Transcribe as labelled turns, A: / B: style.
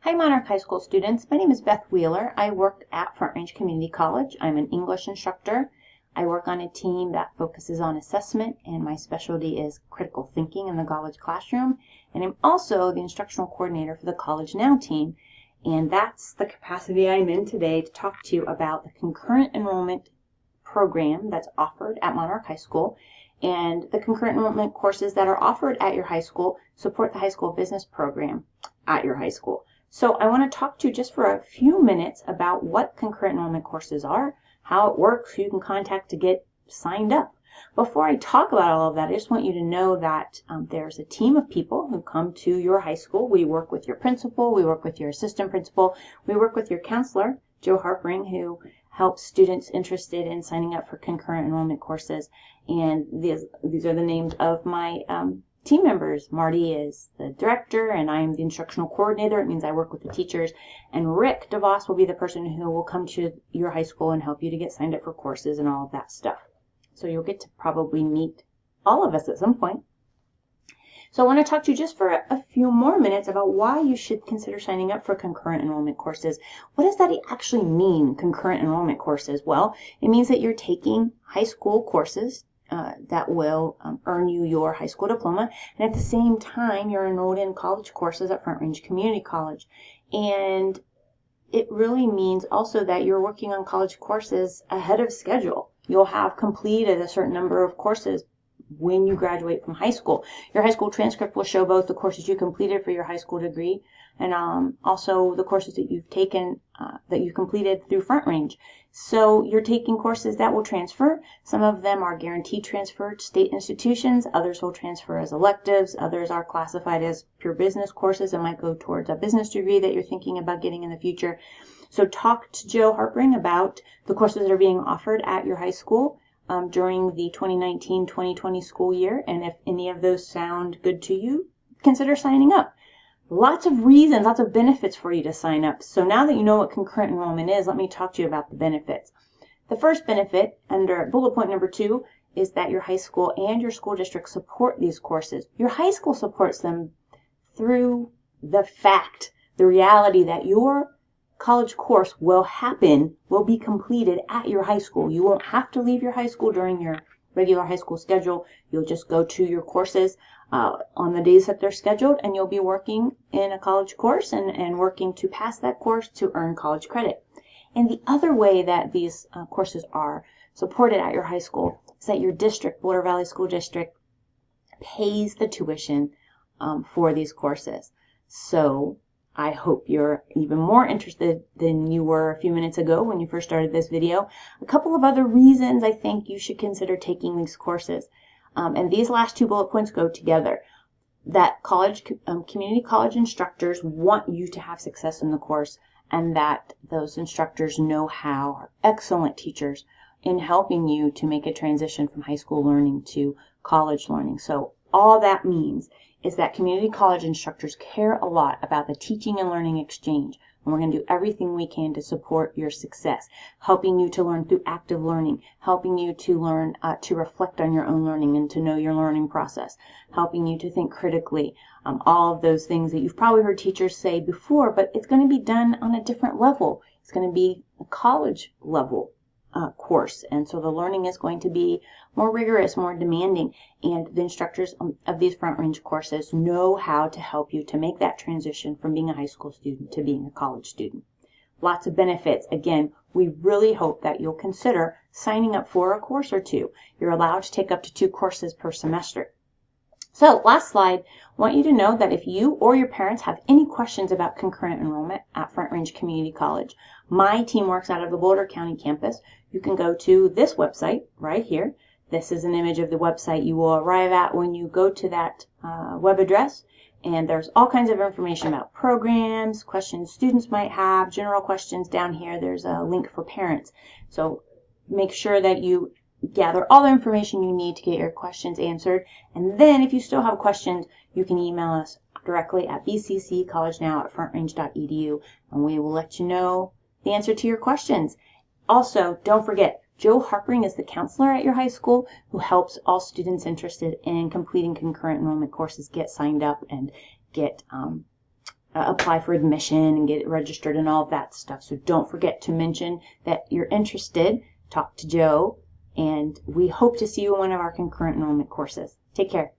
A: Hi Monarch High School students, my name is Beth Wheeler. I work at Front Range Community College. I'm an English instructor. I work on a team that focuses on assessment, and my specialty is critical thinking in the college classroom. And I'm also the instructional coordinator for the College Now team, and that's the capacity I'm in today to talk to you about the concurrent enrollment program that's offered at Monarch High School. And the concurrent enrollment courses that are offered at your high school support the high school business program at your high school. So I want to talk to you just for a few minutes about what concurrent enrollment courses are, how it works, who you can contact to get signed up. Before I talk about all of that, I just want you to know that there's a team of people who come to your high school. We work with your principal, we work with your assistant principal, we work with your counselor, Joe Harpring, who helps students interested in signing up for concurrent enrollment courses. And these are the names of my team members. Marty is the director, and I am the instructional coordinator. It means I work with the teachers. And Rick DeVos will be the person who will come to your high school and help you to get signed up for courses and all of that stuff. So you'll get to probably meet all of us at some point. So I want to talk to you just for a few more minutes about why you should consider signing up for concurrent enrollment courses. What does that actually mean, concurrent enrollment courses? Well, it means that you're taking high school courses that will earn you your high school diploma, and at the same time you're enrolled in college courses at Front Range Community College. And it really means also that you're working on college courses ahead of schedule. You'll have completed a certain number of courses when you graduate from high school. Your high school transcript will show both the courses you completed for your high school degree and also the courses that you've taken, that you've completed through Front Range. So you're taking courses that will transfer. Some of them are guaranteed transfer to state institutions. Others will transfer as electives. Others are classified as pure business courses and might go towards a business degree that you're thinking about getting in the future. So talk to Joe Harpring about the courses that are being offered at your high school during the 2019-2020 school year. And if any of those sound good to you, consider signing up. Lots of reasons, lots of benefits for you to sign up. So now that you know what concurrent enrollment is, let me talk to you about the benefits. The first benefit, under bullet point number 2, is that your high school and your school district support these courses. Your high school supports them through the reality that your college course will be completed at your high school. You won't have to leave your high school during your regular high school schedule. You'll just go to your courses on the days that they're scheduled, and you'll be working in a college course and working to pass that course to earn college credit. And the other way that these courses are supported at your high school is that your district, Boulder Valley School District, pays the tuition for these courses. So I hope you're even more interested than you were a few minutes ago when you first started this video. A couple of other reasons I think you should consider taking these courses. And these last 2 bullet points go together. That community college instructors want you to have success in the course, and that those instructors know how, are excellent teachers in helping you to make a transition from high school learning to college learning. So all that means is that community college instructors care a lot about the teaching and learning exchange. And we're going to do everything we can to support your success, helping you to learn through active learning, helping you to learn to reflect on your own learning and to know your learning process, helping you to think critically, all of those things that you've probably heard teachers say before, but it's going to be done on a different level. It's going to be a college level course, and so the learning is going to be more rigorous, more demanding, and the instructors of these Front Range courses know how to help you to make that transition from being a high school student to being a college student. Lots of benefits. Again, we really hope that you'll consider signing up for a course or 2. You're allowed to take up to 2 courses per semester. So last slide, I want you to know that if you or your parents have any questions about concurrent enrollment at Front Range Community College, my team works out of the Boulder County campus. You can go to this website right here. This is an image of the website you will arrive at when you go to that web address. And there's all kinds of information about programs, questions students might have, general questions down here. There's a link for parents. So make sure that you gather all the information you need to get your questions answered. And then if you still have questions, you can email us directly at bcccollegenow@frontrange.edu, and we will let you know the answer to your questions. Also, don't forget, Joe Harpring is the counselor at your high school who helps all students interested in completing concurrent enrollment courses get signed up and get apply for admission and get registered and all of that stuff. So don't forget to mention that you're interested. Talk to Joe, and we hope to see you in one of our concurrent enrollment courses. Take care.